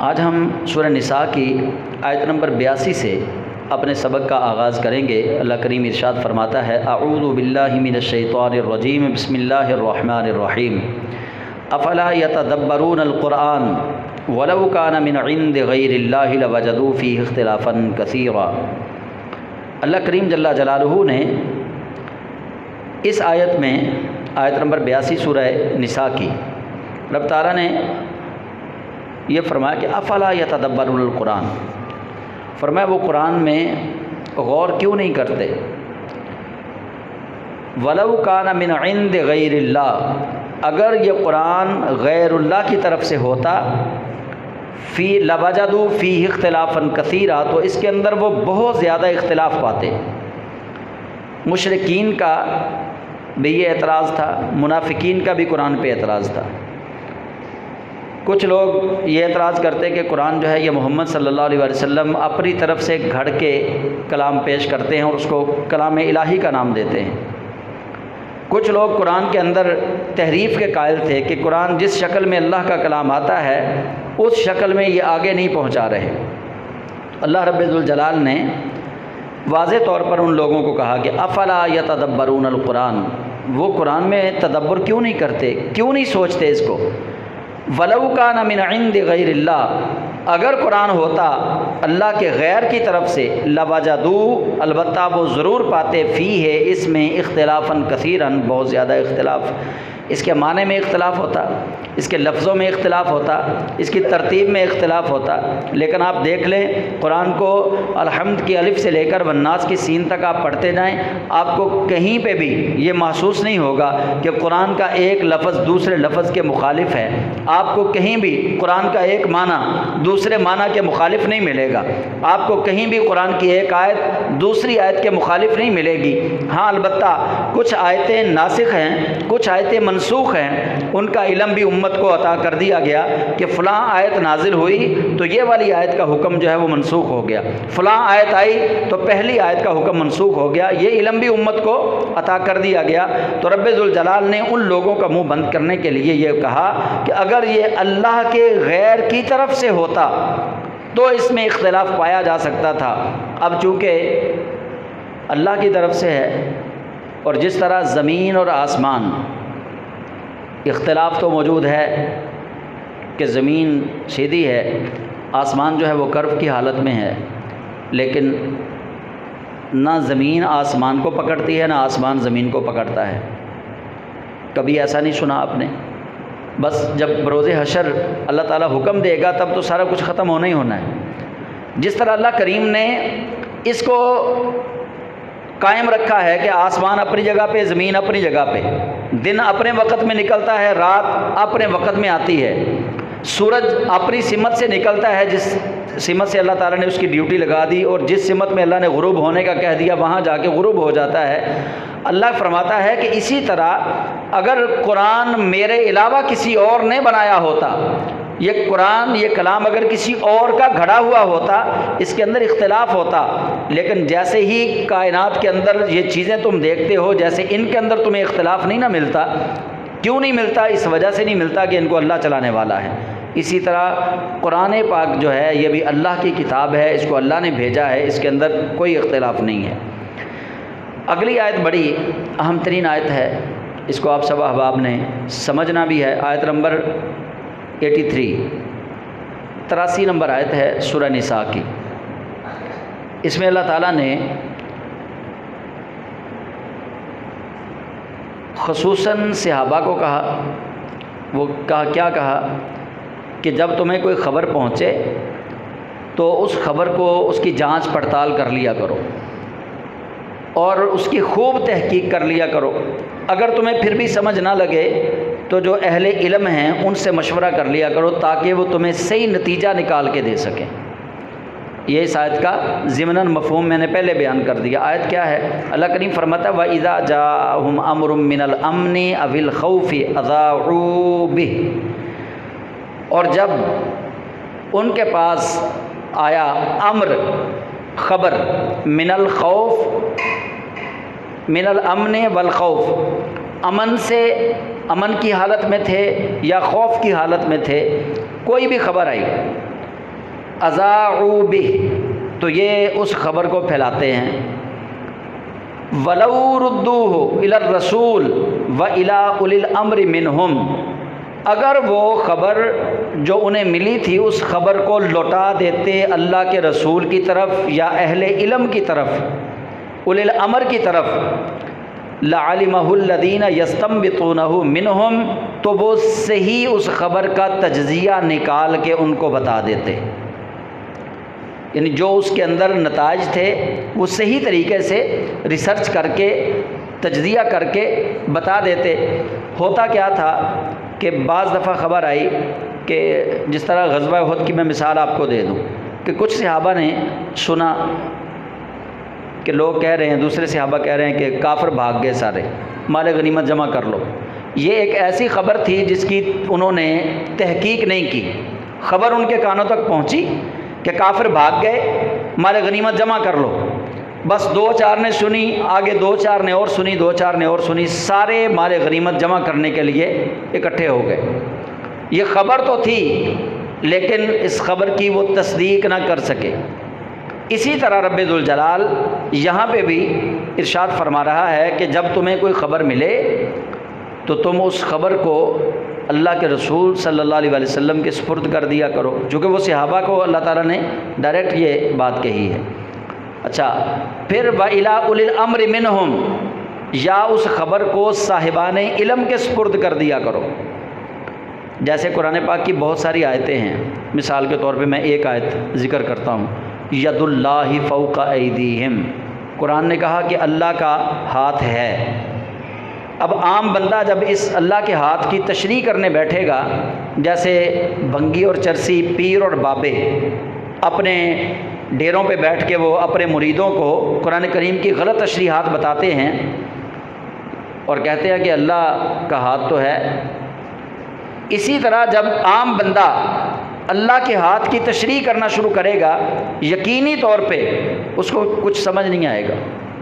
آج ہم سورہ نساء کی آیت نمبر 82 سے اپنے سبق کا آغاز کریں گے۔ اللہ کریم ارشاد فرماتا ہے، اعوذ باللہ من الشیطان الرجیم، بسم اللہ الرحمن الرحیم، افلا یتدبرون القرآن ولو کان من عند غیر اللہ لوجدوا فیہ اختلافا کثیرا۔ اللہ کریم جل جلالہ نے اس آیت میں، آیت نمبر 82 سورہ نساء کی، رب تعالیٰ نے یہ فرمایا کہ افلا یتدبرون القرآن، فرمایا وہ قرآن میں غور کیوں نہیں کرتے۔ ولو کان من عند غیر اللہ، اگر یہ قرآن غیر اللہ کی طرف سے ہوتا، فی لوجدوا فیہ اختلافا کثیرا، تو اس کے اندر وہ بہت زیادہ اختلاف پاتے۔ مشرکین کا بھی یہ اعتراض تھا، منافقین کا بھی قرآن پہ اعتراض تھا۔ کچھ لوگ یہ اعتراض کرتے کہ قرآن جو ہے یہ محمد صلی اللہ علیہ وسلم اپنی طرف سے گھڑ کے کلام پیش کرتے ہیں اور اس کو کلام الہی کا نام دیتے ہیں۔ کچھ لوگ قرآن کے اندر تحریف کے قائل تھے کہ قرآن جس شکل میں اللہ کا کلام آتا ہے اس شکل میں یہ آگے نہیں پہنچا رہے۔ اللہ رب ذوالجلال نے واضح طور پر ان لوگوں کو کہا کہ افلا یتدبرون القرآن، وہ قرآن میں تدبر کیوں نہیں کرتے، کیوں نہیں سوچتے اس کو۔ ولو کان من عند غیر اللہ، اگر قرآن ہوتا اللہ کے غیر کی طرف سے، لوجدوا، البتہ وہ ضرور پاتے، فی ہے اس میں اختلافا کثیرا، بہت زیادہ اختلاف۔ اس کے معنی میں اختلاف ہوتا، اس کے لفظوں میں اختلاف ہوتا، اس کی ترتیب میں اختلاف ہوتا۔ لیکن آپ دیکھ لیں قرآن کو الحمد کی الف سے لے کر والناس کی سین تک آپ پڑھتے جائیں، آپ کو کہیں پہ بھی یہ محسوس نہیں ہوگا کہ قرآن کا ایک لفظ دوسرے لفظ کے مخالف ہے۔ آپ کو کہیں بھی قرآن کا ایک معنی دوسرے معنی کے مخالف نہیں ملے گا۔ آپ کو کہیں بھی قرآن کی ایک آیت دوسری آیت کے مخالف نہیں ملے گی۔ ہاں البتہ کچھ آیتیں ناسخ ہیں، کچھ آیتیں منسوخ ہیں، ان کا علم بھی امت کو عطا کر دیا گیا کہ فلاں آیت نازل ہوئی تو یہ والی آیت کا حکم جو ہے وہ منسوخ ہو گیا، فلاں آیت آئی تو پہلی آیت کا حکم منسوخ ہو گیا، یہ علم بھی امت کو عطا کر دیا گیا۔ تو رب ذوالجلال نے ان لوگوں کا منہ بند کرنے کے لیے یہ کہا کہ اگر یہ اللہ کے غیر کی طرف سے ہوتا تو اس میں اختلاف پایا جا سکتا تھا۔ اب چونکہ اللہ کی طرف سے ہے، اور جس طرح زمین اور آسمان اختلاف تو موجود ہے کہ زمین سیدھی ہے، آسمان جو ہے وہ کرو کی حالت میں ہے، لیکن نہ زمین آسمان کو پکڑتی ہے نہ آسمان زمین کو پکڑتا ہے۔ کبھی ایسا نہیں سنا آپ نے؟ بس جب بروز حشر اللہ تعالیٰ حکم دے گا تب تو سارا کچھ ختم ہونا ہی ہونا ہے۔ جس طرح اللہ کریم نے اس کو قائم رکھا ہے کہ آسمان اپنی جگہ پہ، زمین اپنی جگہ پہ، دن اپنے وقت میں نکلتا ہے، رات اپنے وقت میں آتی ہے، سورج اپنی سمت سے نکلتا ہے، جس سمت سے اللہ تعالیٰ نے اس کی ڈیوٹی لگا دی، اور جس سمت میں اللہ نے غروب ہونے کا کہہ دیا وہاں جا کے غروب ہو جاتا ہے۔ اللہ فرماتا ہے کہ اسی طرح اگر قرآن میرے علاوہ کسی اور نے بنایا ہوتا، یہ قرآن، یہ کلام اگر کسی اور کا گھڑا ہوا ہوتا، اس کے اندر اختلاف ہوتا، لیکن جیسے ہی کائنات کے اندر یہ چیزیں تم دیکھتے ہو، جیسے ان کے اندر تمہیں اختلاف نہیں نہ ملتا۔ کیوں نہیں ملتا؟ اس وجہ سے نہیں ملتا کہ ان کو اللہ چلانے والا ہے۔ اسی طرح قرآن پاک جو ہے یہ بھی اللہ کی کتاب ہے، اس کو اللہ نے بھیجا ہے، اس کے اندر کوئی اختلاف نہیں ہے۔ اگلی آیت بڑی اہم ترین آیت ہے، اس کو آپ سب احباب نے سمجھنا بھی ہے۔ آیت نمبر 83 نمبر آیت ہے سورہ نساء کی۔ اس میں اللہ تعالیٰ نے خصوصاً صحابہ کو کہا، وہ کیا کہا کہ جب تمہیں کوئی خبر پہنچے تو اس خبر کو، اس کی جانچ پڑتال کر لیا کرو اور اس کی خوب تحقیق کر لیا کرو۔ اگر تمہیں پھر بھی سمجھ نہ لگے تو جو اہل علم ہیں ان سے مشورہ کر لیا کرو تاکہ وہ تمہیں صحیح نتیجہ نکال کے دے سکیں۔ یہ اس آیت کا ضمناً مفہوم میں نے پہلے بیان کر دیا۔ آیت کیا ہے؟ اللہ کریم فرماتا ہے وَإِذَا جَاءَهُمْ أَمْرٌ مِّنَ الْأَمْنِ أَوِ الْخَوْفِ أَذَاعُوا بِهِ، اور جب ان کے پاس آیا امر، خبر، من الخوف، من الامن والخوف، امن سے، امن کی حالت میں تھے یا خوف کی حالت میں تھے، کوئی بھی خبر آئی اذاعوا بہ، تو یہ اس خبر کو پھیلاتے ہیں، ولو ردوہ الی الرسول والی اولی الامر منہم، اگر وہ خبر جو انہیں ملی تھی اس خبر کو لوٹا دیتے اللہ کے رسول کی طرف یا اہل علم کی طرف، اولی الامر کی طرف، لعلمہ الذین یستنبطونہ منہم، تو وہ صحیح اس خبر کا تجزیہ نکال کے ان کو بتا دیتے، یعنی جو اس کے اندر نتائج تھے وہ صحیح طریقے سے ریسرچ کر کے تجزیہ کر کے بتا دیتے۔ ہوتا کیا تھا کہ بعض دفعہ خبر آئی کہ جس طرح غزوہ احد کی میں مثال آپ کو دے دوں کہ کچھ صحابہ نے سنا کہ لوگ کہہ رہے ہیں، دوسرے صحابہ کہہ رہے ہیں کہ کافر بھاگ گئے سارے، مال غنیمت جمع کر لو۔ یہ ایک ایسی خبر تھی جس کی انہوں نے تحقیق نہیں کی، خبر ان کے کانوں تک پہنچی کہ کافر بھاگ گئے، مال غنیمت جمع کر لو، بس دو چار نے سنی، آگے دو چار نے اور سنی، دو چار نے اور سنی، سارے مال غنیمت جمع کرنے کے لیے اکٹھے ہو گئے۔ یہ خبر تو تھی لیکن اس خبر کی وہ تصدیق نہ کر سکے۔ اسی طرح رب ذوالجلال یہاں پہ بھی ارشاد فرما رہا ہے کہ جب تمہیں کوئی خبر ملے تو تم اس خبر کو اللہ کے رسول صلی اللہ علیہ وسلم کے سپرد کر دیا کرو، چونکہ وہ صحابہ کو اللہ تعالیٰ نے ڈائریکٹ یہ بات کہی ہے۔ اچھا، پھر وَإِلَىٰ أُولِي الْأَمْرِ مِنْهُمْ، یا اس خبر کو صاحبان علم کے سپرد کر دیا کرو۔ جیسے قرآن پاک کی بہت ساری آیتیں ہیں، مثال کے طور پہ میں ایک آیت ذکر کرتا ہوں، ید اللہ فوق ایدیہم، قرآن نے کہا کہ اللہ کا ہاتھ ہے۔ اب عام بندہ جب اس اللہ کے ہاتھ کی تشریح کرنے بیٹھے گا، جیسے بھنگی اور چرسی، پیر اور بابے اپنے ڈیروں پہ بیٹھ کے وہ اپنے مریدوں کو قرآن کریم کی غلط تشریحات بتاتے ہیں اور کہتے ہیں کہ اللہ کا ہاتھ تو ہے، اسی طرح جب عام بندہ اللہ کے ہاتھ کی تشریح کرنا شروع کرے گا، یقینی طور پہ اس کو کچھ سمجھ نہیں آئے گا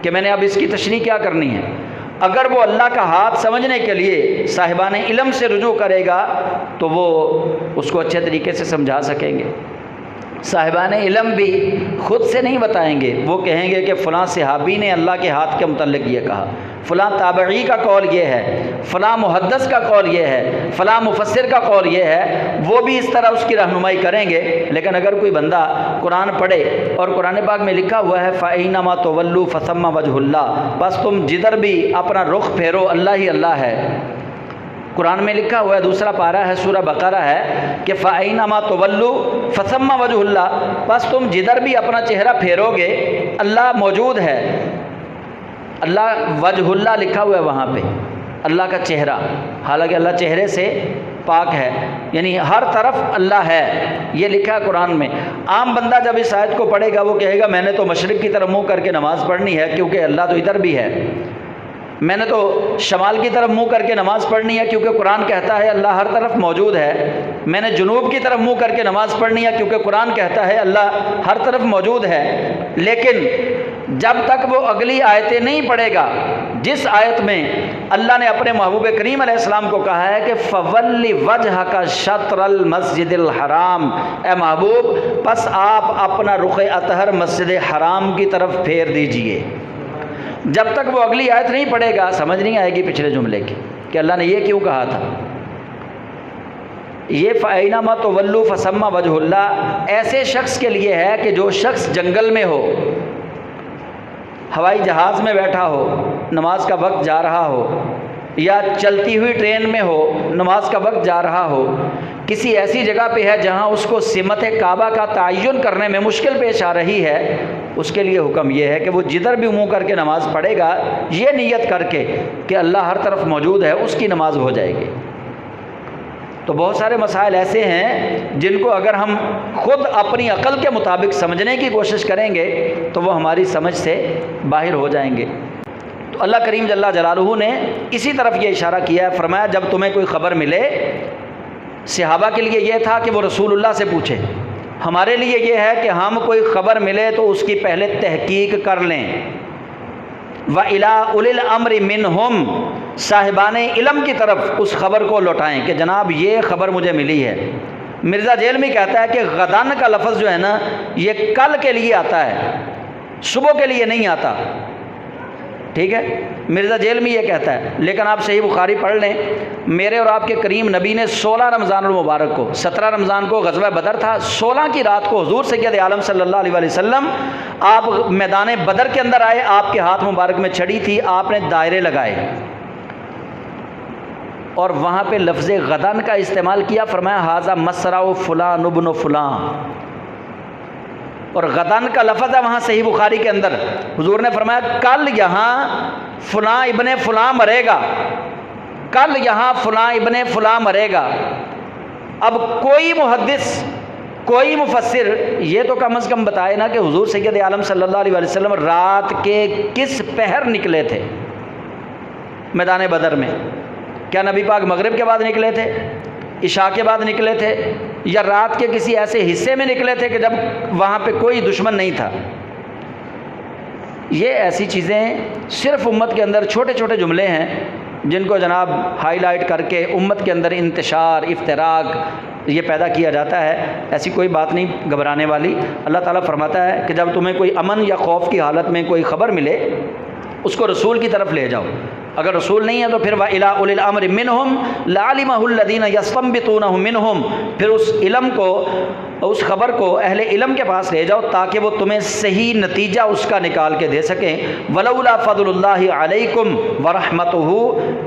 کہ میں نے اب اس کی تشریح کیا کرنی ہے۔ اگر وہ اللہ کا ہاتھ سمجھنے کے لیے صاحبان علم سے رجوع کرے گا تو وہ اس کو اچھے طریقے سے سمجھا سکیں گے۔ صاحبان علم بھی خود سے نہیں بتائیں گے، وہ کہیں گے کہ فلاں صحابی نے اللہ کے ہاتھ کے متعلق یہ کہا، فلاں تابعی کا قول یہ ہے، فلاں محدث کا قول یہ ہے، فلاں مفسر کا قول یہ ہے، وہ بھی اس طرح اس کی رہنمائی کریں گے۔ لیکن اگر کوئی بندہ قرآن پڑھے اور قرآن پاک میں لکھا ہوا ہے فَأَيْنَمَا تُوَلُّوا فَثَمَّ وَجْهُ اللَّهِ، بس تم جدھر بھی اپنا رخ پھیرو اللہ ہی اللہ ہے۔ قرآن میں لکھا ہوا ہے، دوسرا پارہ ہے سورہ بقرہ ہے کہ فَأَيْنَمَا تُوَلُّوا فَثَمَّ وَجْهُ اللَّهِ، بس تم جدھر بھی اپنا چہرہ پھیرو گے اللہ موجود ہے۔ اللہ وجہ اللہ لکھا ہوا ہے وہاں پہ، اللہ کا چہرہ، حالانکہ اللہ چہرے سے پاک ہے، یعنی ہر طرف اللہ ہے، یہ لکھا ہے قرآن میں۔ عام بندہ جب اس آیت کو پڑھے گا وہ کہے گا میں نے تو مشرق کی طرف منہ کر کے نماز پڑھنی ہے کیونکہ اللہ تو ادھر بھی ہے، میں نے تو شمال کی طرف منہ کر کے نماز پڑھنی ہے کیونکہ قرآن کہتا ہے اللہ ہر طرف موجود ہے، میں نے جنوب کی طرف منہ کر کے نماز پڑھنی ہے کیونکہ قرآن کہتا ہے اللہ ہر طرف موجود ہے۔ لیکن جب تک وہ اگلی آیتیں نہیں پڑھے گا جس آیت میں اللہ نے اپنے محبوب کریم علیہ السلام کو کہا ہے کہ فَوَلِّ وَجْهَكَ شَطْرَ الْمَسْجِدِ الْحَرَامِ، اے محبوب پس آپ اپنا رخ اطہر مسجد حرام کی طرف پھیر دیجئے۔ جب تک وہ اگلی آیت نہیں پڑھے گا سمجھ نہیں آئے گی پچھلے جملے کی کہ اللہ نے یہ کیوں کہا تھا۔ یہ فَأَيْنَمَا تُوَلُّوا فَثَمَّ وَجْهُ اللَّهِ ایسے شخص کے لیے ہے کہ جو شخص جنگل میں ہو، ہوائی جہاز میں بیٹھا ہو، نماز کا وقت جا رہا ہو، یا چلتی ہوئی ٹرین میں ہو، نماز کا وقت جا رہا ہو، کسی ایسی جگہ پہ ہے جہاں اس کو سمت کعبہ کا تعین کرنے میں مشکل پیش آ رہی ہے، اس کے لیے حکم یہ ہے کہ وہ جدھر بھی منہ کر کے نماز پڑھے گا یہ نیت کر کے کہ اللہ ہر طرف موجود ہے، اس کی نماز ہو جائے گی۔ تو بہت سارے مسائل ایسے ہیں جن کو اگر ہم خود اپنی عقل کے مطابق سمجھنے کی کوشش کریں گے تو وہ ہماری سمجھ سے باہر ہو جائیں گے۔ تو اللہ کریم جل جلالہ نے اسی طرف یہ اشارہ کیا ہے، فرمایا جب تمہیں کوئی خبر ملے، صحابہ کے لیے یہ تھا کہ وہ رسول اللہ سے پوچھیں، ہمارے لیے یہ ہے کہ ہم کوئی خبر ملے تو اس کی پہلے تحقیق کر لیں۔ وَإِلَىٰ أُولِي الْأَمْرِ مِنْهُمْ، صاحبان علم کی طرف اس خبر کو لوٹائیں کہ جناب یہ خبر مجھے ملی ہے، مرزا جیلمی کہتا ہے کہ غدن کا لفظ جو ہے نا یہ کل کے لیے آتا ہے، صبح کے لیے نہیں آتا، ٹھیک ہے، مرزا جیلمی یہ کہتا ہے۔ لیکن آپ صحیح بخاری پڑھ لیں، میرے اور آپ کے کریم نبی نے 16 رمضان المبارک کو، 17 رمضان کو غزوہ بدر تھا، 16 کی رات کو حضور سید عالم صلی اللہ علیہ وسلم آپ میدان بدر کے اندر آئے، آپ کے ہاتھ مبارک میں چھڑی تھی، آپ نے دائرے لگائے اور وہاں پہ لفظ غدن کا استعمال کیا، فرمایا ھذا مسرع فلان ابن فلان، اور غدن کا لفظ ہے وہاں صحیح بخاری کے اندر، حضور نے فرمایا کل یہاں فلاں ابن فلاں مرے گا، کل یہاں فلاں ابن فلاں مرے گا۔ اب کوئی محدث، کوئی مفسر یہ تو کم از کم بتائے نا کہ حضور سید عالم صلی اللہ علیہ وسلم رات کے کس پہر نکلے تھے میدان بدر میں؟ کیا نبی پاک مغرب کے بعد نکلے تھے، عشاء کے بعد نکلے تھے، یا رات کے کسی ایسے حصے میں نکلے تھے کہ جب وہاں پہ کوئی دشمن نہیں تھا؟ یہ ایسی چیزیں صرف امت کے اندر چھوٹے چھوٹے جملے ہیں جن کو جناب ہائی لائٹ کر کے امت کے اندر انتشار، افتراق یہ پیدا کیا جاتا ہے۔ ایسی کوئی بات نہیں گھبرانے والی۔ اللہ تعالیٰ فرماتا ہے کہ جب تمہیں کوئی امن یا خوف کی حالت میں کوئی خبر ملے اس کو رسول کی طرف لے جاؤ، اگر رسول نہیں ہے تو پھر وَإِلَىٰ أُولِي الْأَمْرِ مِنْهُمْ لَعَلِمَهُ الَّذِينَ يَسْتَنبِطُونَهُ مِنْهُمْ، پھر اس علم کو، اس خبر کو اہل علم کے پاس لے جاؤ تاکہ وہ تمہیں صحیح نتیجہ اس کا نکال کے دے سکیں۔ وَلَوْلَا فَضْلُ اللَّهِ عَلَيْكُمْ وَرَحْمَتُهُ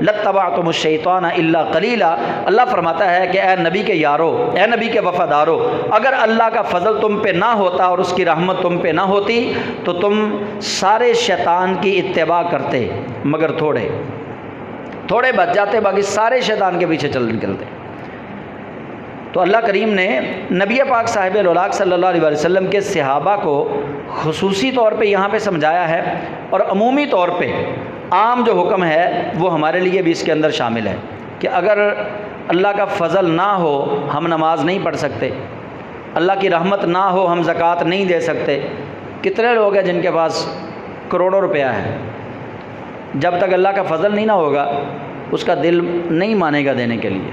لَاتَّبَعْتُمُ الشَّيْطَانَ إِلَّا قَلِيلًا۔ اللہ فرماتا ہے کہ اے نبی کے یارو، اے نبی کے وفادارو، اگر اللہ کا فضل تم پہ نہ ہوتا اور اس کی رحمت تم پہ نہ ہوتی تو تم سارے شیطان کی اتباع کرتے، مگر تھوڑے بچ جاتے، باقی سارے شیطان کے پیچھے چل نکلتے۔ تو اللہ کریم نے نبی پاک صاحب الاولاق صلی اللہ علیہ وسلم کے صحابہ کو خصوصی طور پہ یہاں پہ سمجھایا ہے، اور عمومی طور پہ عام جو حکم ہے وہ ہمارے لیے بھی اس کے اندر شامل ہے کہ اگر اللہ کا فضل نہ ہو ہم نماز نہیں پڑھ سکتے، اللہ کی رحمت نہ ہو ہم زکوٰۃ نہیں دے سکتے۔ کتنے لوگ ہیں جن کے پاس کروڑوں روپیہ ہے، جب تک اللہ کا فضل نہیں نہ ہوگا اس کا دل نہیں مانے گا دینے کے لیے۔